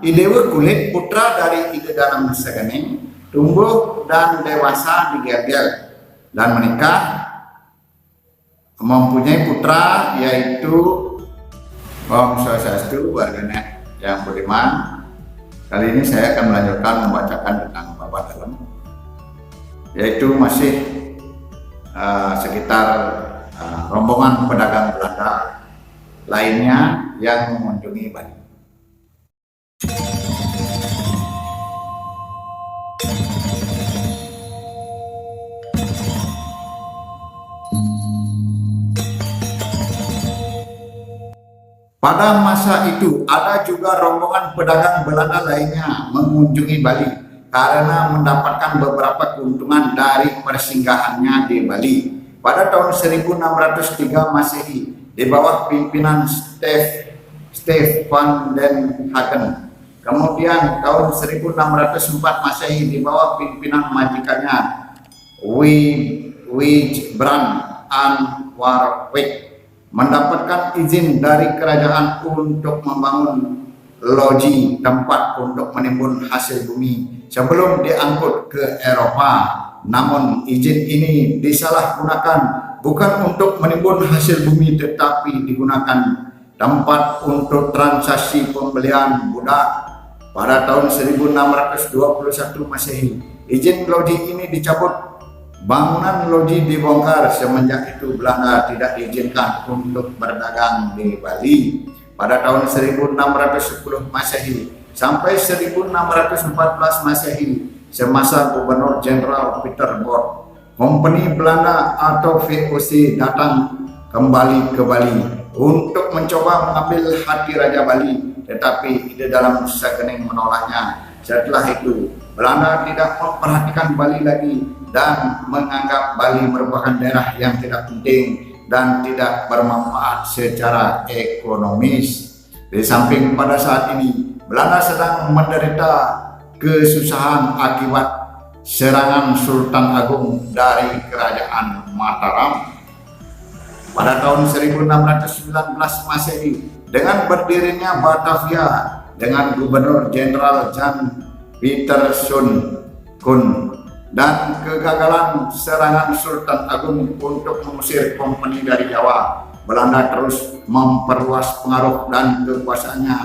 Idewa kulit putra dari ide dalam segening tumbuh dan dewasa di Gel-Gel dan menikah, mempunyai putra yaitu Om Swastiastu, warganet yang budiman. Kali ini saya akan melanjutkan membacakan tentang babat dalam, yaitu masih sekitar rombongan pedagang Belanda lainnya yang mengunjungi Bali. Pada masa itu ada juga rombongan pedagang Belanda lainnya mengunjungi Bali karena mendapatkan beberapa keuntungan dari persinggahannya di Bali. Pada tahun 1603 Masehi di bawah pimpinan Stefan den Hagen. Kemudian tahun 1604 Masehi di bawah pimpinan majikannya Wijbrand an Warwick mendapatkan izin dari kerajaan untuk membangun loji, tempat untuk menimbun hasil bumi sebelum diangkut ke Eropa. Namun izin ini disalahgunakan, bukan untuk menimbun hasil bumi tetapi digunakan tempat untuk transaksi pembelian budak. Pada tahun 1621 Masehi, izin loji ini dicabut. Bangunan loji dibongkar. Semenjak itu Belanda tidak diizinkan untuk berdagang di Bali. Pada tahun 1610 Masehi sampai 1614 Masehi, semasa Gubernur Jenderal Peter Both, Kompeni Belanda atau VOC datang kembali ke Bali untuk mencoba mengambil hati Raja Bali, tetapi ide dalam segening menolaknya. Setelah itu Belanda tidak memperhatikan Bali lagi dan menganggap Bali merupakan daerah yang tidak penting dan tidak bermanfaat secara ekonomis. Di samping pada saat ini Belanda sedang menderita kesusahan akibat serangan Sultan Agung dari Kerajaan Mataram. Pada tahun 1619 Masehi, dengan berdirinya Batavia dengan Gubernur Jenderal Jan Pieterszoon Koen dan kegagalan serangan Sultan Agung untuk mengusir kompeni dari Jawa, Belanda terus memperluas pengaruh dan kekuasaannya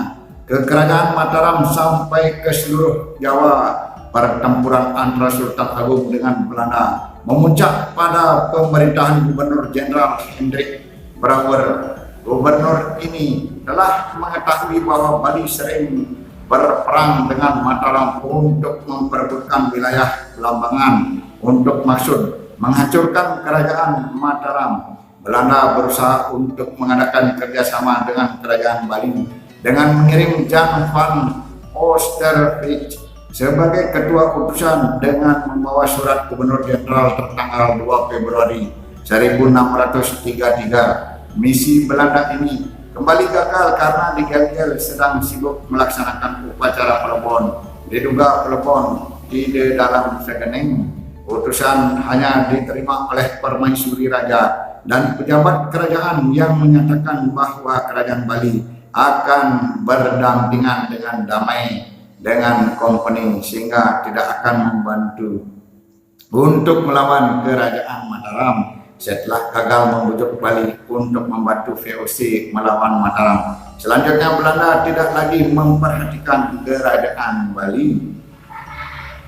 ke Kerajaan Mataram sampai ke seluruh Jawa. Pertempuran antara Sultan Agung dengan Belanda memuncak pada pemerintahan Gubernur Jenderal Hendrik Brouwer. Gubernur ini telah mengetahui bahwa Bali sering berperang dengan Mataram untuk memperebutkan wilayah Belambangan untuk maksud menghancurkan kerajaan Mataram. Belanda berusaha untuk mengadakan kerjasama dengan kerajaan Bali dengan mengirim Jan van Oosterwijk sebagai ketua utusan dengan membawa surat Gubernur Jenderal tertanggal 2 Februari 1633. Misi Belanda ini kembali gagal karena di Gel-Gel sedang sibuk melaksanakan upacara pelebon. Diduga pelebon di dalam segening utusan hanya diterima oleh permaisuri raja dan pejabat kerajaan yang menyatakan bahwa kerajaan Bali akan berdampingan dengan damai dengan kompeni sehingga tidak akan membantu untuk melawan kerajaan Mataram. Setelah gagal membujuk Bali untuk membantu VOC melawan Mataram, selanjutnya Belanda tidak lagi memperhatikan kerajaan Bali.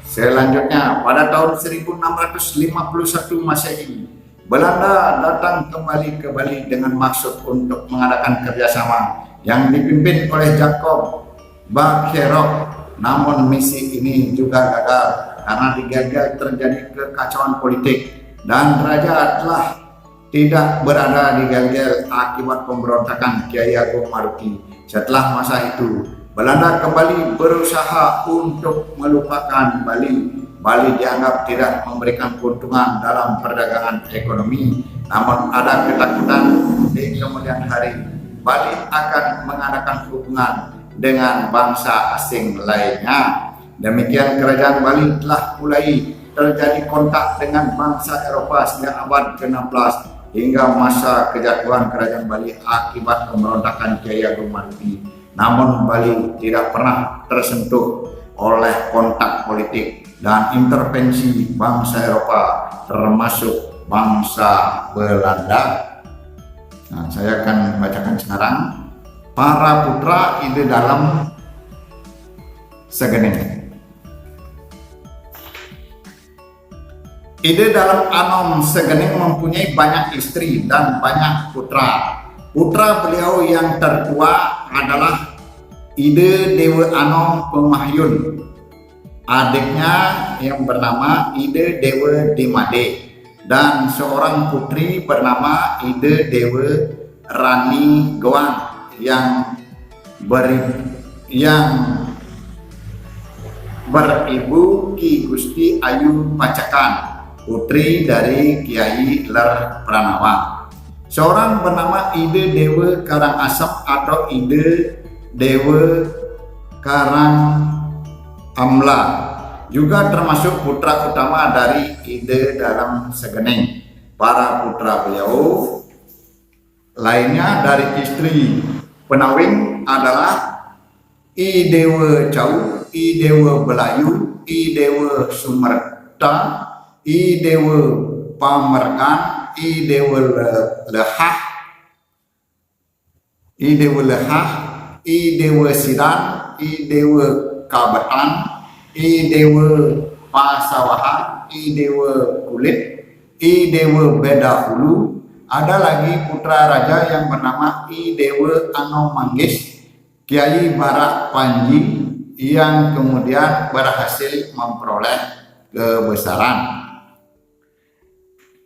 Selanjutnya pada tahun 1651 Masehi, Belanda datang kembali ke Bali dengan maksud untuk mengadakan kerjasama yang dipimpin oleh Jacob Bakherog. Namun misi ini juga gagal karena di Gel-Gel terjadi kekacauan politik dan raja telah tidak berada di Gel-Gel akibat pemberontakan Kiai Agung Maruki. Setelah masa itu, Belanda kembali berusaha untuk melupakan Bali. Bali dianggap tidak memberikan keuntungan dalam perdagangan ekonomi, namun ada ketakutan di kemudian hari Bali akan mengadakan hubungan dengan bangsa asing lainnya. Demikian kerajaan Bali telah mulai terjadi kontak dengan bangsa Eropa sejak abad ke-16 hingga masa kejatuhan kerajaan Bali akibat pemberontakan Kiai Agung Maruki. namun Bali tidak pernah tersentuh oleh kontak politik dan intervensi bangsa Eropa termasuk bangsa Belanda. Nah, saya akan bacakan sekarang. Para putra ide dalam Segeneng. Ide dalam Anom Segeneng mempunyai banyak istri dan banyak putra. Putra beliau yang tertua adalah Ide Dewa Anom Pemahyun. Adiknya yang bernama Ide Dewa Dimade dan seorang putri bernama Ide Dewa Rani Goang yang beribu Ki Gusti Ayu Pacakan, putri dari Kiai Ler Pranawa. Seorang bernama Ide Dewa Karangasem atau Ide Dewa Karang Amla juga termasuk putra utama dari Ide dalam Segeneng. Para putra beliau lainnya dari istri Penawing adalah I Dewa Cau, I Dewa Belayu, I Dewa Sumerta, I Dewa Pamerkan, I Dewa Lehah, I Dewa Lehah, I Dewa Sidan, I Dewa Kabatan, I Dewa Pasawahan, I Dewa Kulit, I Dewa Beda Hulu. Ada lagi putra raja yang bernama I Dewa Anom Manggis, Kiai Barak Panji, yang kemudian berhasil memperoleh kebesaran.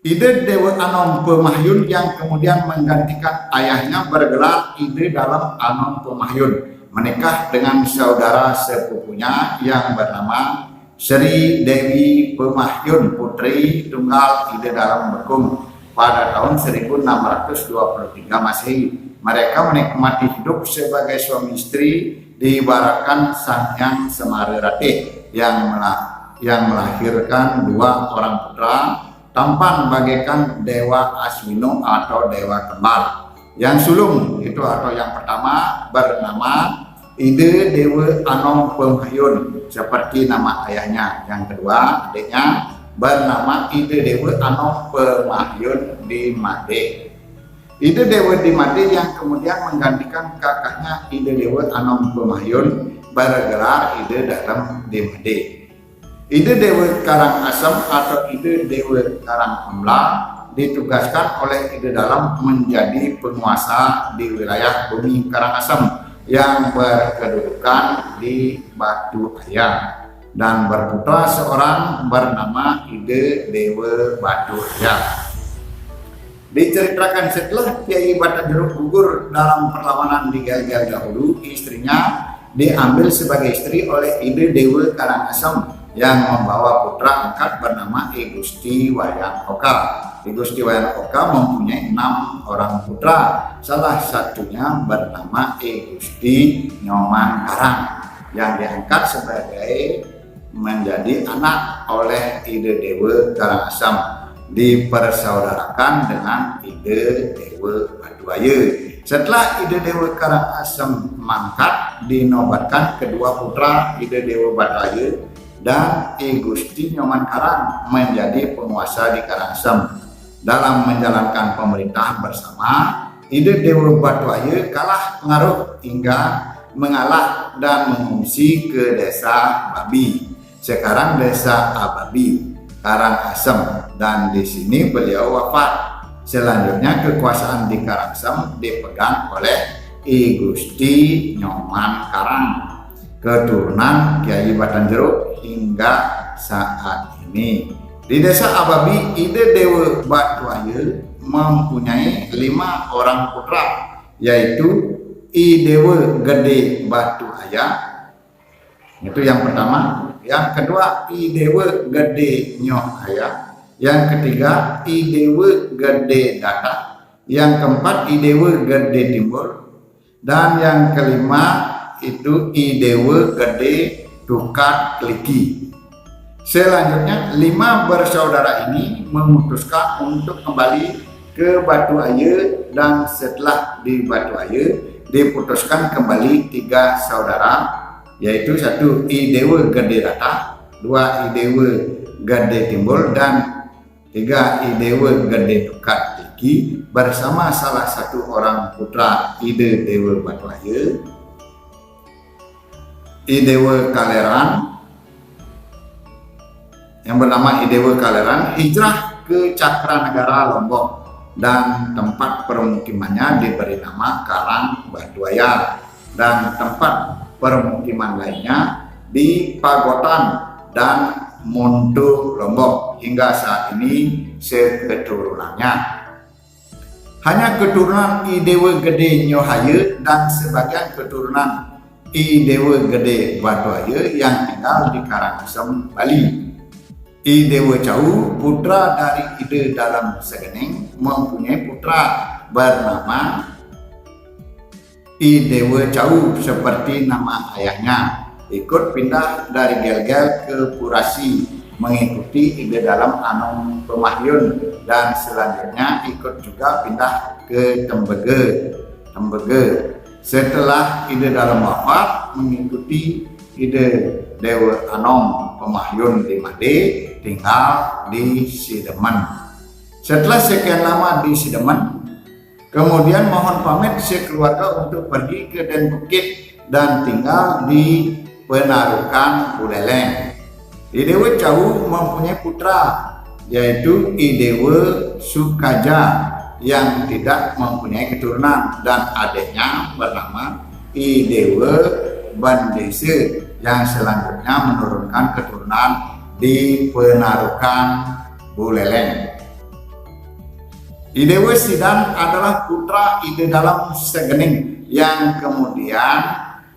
Ide Dewa Anom Pemahyun yang kemudian menggantikan ayahnya bergelar Ide dalam Anom Pemahyun, menikah dengan saudara sepupunya yang bernama Sri Dewi Pemahyun, putri tunggal Ide dalam Bekung pada tahun 1623 Masehi. Mereka menikmati hidup sebagai suami istri di Barakan Sangyang Semarerate yang melahirkan dua orang putra tampan bagaikan Dewa Aswino atau Dewa Kembar. Yang sulung itu atau yang pertama bernama Ide Dewa Anom Pemahyun seperti nama ayahnya. Yang kedua adiknya bernama Ide Dewa Anom Pemahyun Dimade. Ide Dewa Dimade yang kemudian menggantikan kakaknya Ide Dewa Anom Pemahyun bergelar Ide dalam Dimade. Ide Dewa Karangasem atau Ide Dewa Karangamla ditugaskan oleh Ide dalam menjadi penguasa di wilayah bumi Karangasem yang berkedudukan di Batu Ayah dan berputra seorang bernama Ide Dewa Batu Ayah. Diceritakan setelah Kiai Batanjeruk gugur dalam perlawanan di Gel-Gel dahulu, istrinya diambil sebagai istri oleh Ide Dewa Karangasem yang membawa putra angkat bernama I Gusti Wayang Oka. I Gusti Wayang Oka mempunyai 6 orang putra, salah satunya bernama I Gusti Nyoman Karang yang diangkat sebagai menjadi anak oleh Ide Dewa Karangasem, dipersaudarakan dengan Ide Dewa Batuaya. Setelah Ide Dewa Karangasem mangkat, dinobatkan kedua putra Ide Dewa Batuaya dan I Gusti Nyoman Karang menjadi penguasa di Karangasem. Dalam menjalankan pemerintahan bersama, Ide Dewa Batuaya kalah pengaruh hingga mengalah dan mengungsi ke desa Babi, sekarang desa Ababi, Karangasem, dan di sini beliau wafat. Selanjutnya kekuasaan di Karangasem dipegang oleh I Gusti Nyoman Karang, keturunan Kiai Batanjeruk hingga saat ini. Di desa Ababi, Ide Dewa Batuaya mempunyai 5 orang putra, yaitu I Dewa Gede Batuaya, itu yang pertama. Yang kedua I Dewa Gede Nyohaya, yang ketiga I Dewa Gede Data, yang keempat I Dewa Gede Timur, dan yang kelima itu I Dewa Gede Tukat Kliki. Selanjutnya 5 bersaudara ini memutuskan untuk kembali ke Batu Ayah, dan setelah di Batu Ayah diputuskan kembali 3 saudara, yaitu 1 I Dewa Gede Rata, 2 I Dewa Gede Timbul, dan 3 I Dewa Gede Tukat Tiki bersama salah satu orang putra Ide Dewa Batuaya, I Dewa Kaleran yang bernama I Dewa Kaleran hijrah ke Cakranegara Lombok dan tempat permukimannya diberi nama Karang Batuaya, dan tempat permukiman lainnya di Pagotan dan Monto Lombok hingga saat ini seketurunannya. Hanya keturunan I Dewa Gede Nyohaya dan sebagian keturunan I Dewa Gede Batuaya yang tinggal di Karangasem, Bali. I Dewa Cau, putra dari Ide Dalam Segening, mempunyai putra bernama I Dewa Cau seperti nama ayahnya. Ikut pindah dari Gel-Gel ke Purasi mengikuti Ide Dalam Anom Pemahyun, dan selanjutnya ikut juga pindah ke Tembege. Setelah Ide Dalam wafat mengikuti Ide Dewa Anom Pemahyun di Made, tinggal di Sidemen. Setelah sekian lama di Sidemen, kemudian mohon pamit sekeluarga untuk pergi ke Den Bukit dan tinggal di Penarukan Buleleng. I Dewa Cau mempunyai putra, yaitu I Dewa Sukaja yang tidak mempunyai keturunan, dan adiknya bernama I Dewa Bandese yang selanjutnya menurunkan keturunan di Penarukan Buleleng. I Dewa Sidan adalah putra Ide Dalam Segening yang kemudian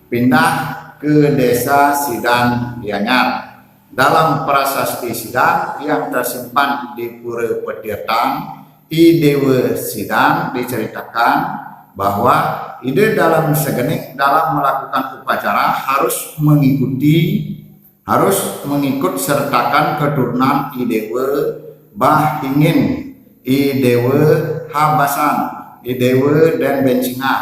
pindah ke desa Sidan Gianyar. Dalam prasasti Sidan yang tersimpan di Pura Petirtan, I Dewa Sidan diceritakan bahwa Ide Dalam Segening dalam melakukan upacara harus mengikut sertakan keturunan I Dewa Bahingin, I Dewa Habasan, I Dewa Dan Bencinga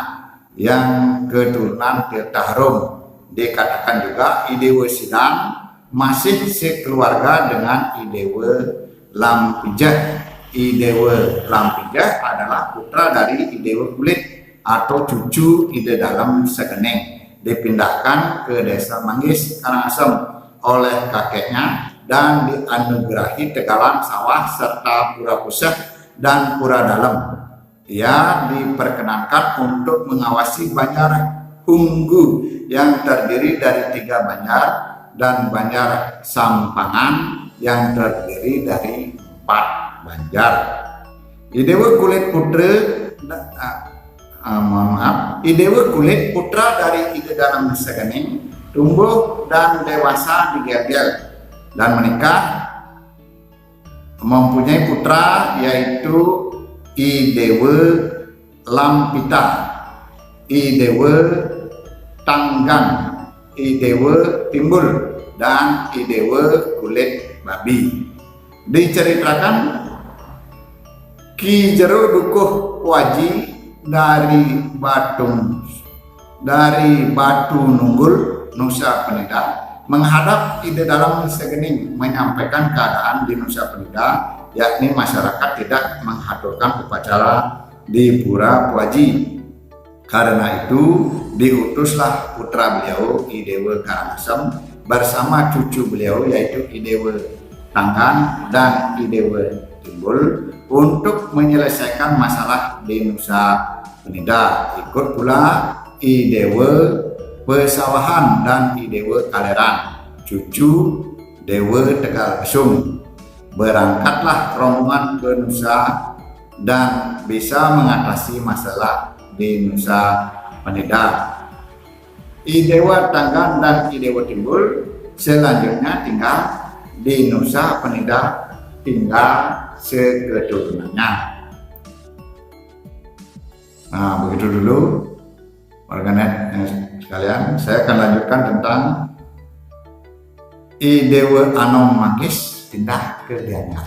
yang keturunan Tirtaharum. Dikatakan juga I Dewa Sidan masih sekeluarga dengan I Dewa Lampijah. I Dewa Lampijah adalah putra dari I Dewa Kulit atau cucu Ide Dalam Segening, dipindahkan ke desa Manggis, Karangasem oleh kakeknya dan dianugerahi tegalan sawah serta pura pusat dan pura dalam. Ia diperkenankan untuk mengawasi Banjar Hunggu yang terdiri dari 3 banjar dan Banjar Sampangan yang terdiri dari 4 banjar. I Dewa Kulit I Dewa Kulit putra dari Ide Dalam Segening tumbuh dan dewasa di Gel-Gel dan menikah, mempunyai putra yaitu I Dewa Lampita, I Dewa Tanggan, I Dewa Timbul, dan I Dewa Kulit Babi. Diceritakan Ki Jero Dukuh Waji dari Batu Nunggul, Nusa Penida, menghadap Ide Dalam Segening menyampaikan keadaan di Nusa Penida, yakni masyarakat tidak mengaturkan upacara di Pura Puaji. Karena itu diutuslah putra beliau I Dewa Karangasem bersama cucu beliau yaitu I Dewa Tanggan dan I Dewa Timbul untuk menyelesaikan masalah di Nusa Penida. Ikut pula I Dewa Pesawahan dan I Dewa Kaleran, cucu Dewa Tegal Besung. Berangkatlah rombongan ke Nusa dan bisa mengatasi masalah di Nusa Penida. I Dewa Tanggan dan I Dewa Timbul selanjutnya tinggal di Nusa Penida, tinggal seketurunannya. Nah, begitu dulu warganet sekalian. Saya akan lanjutkan tentang I Dewa Anom Manggis pindah ke Gianyar.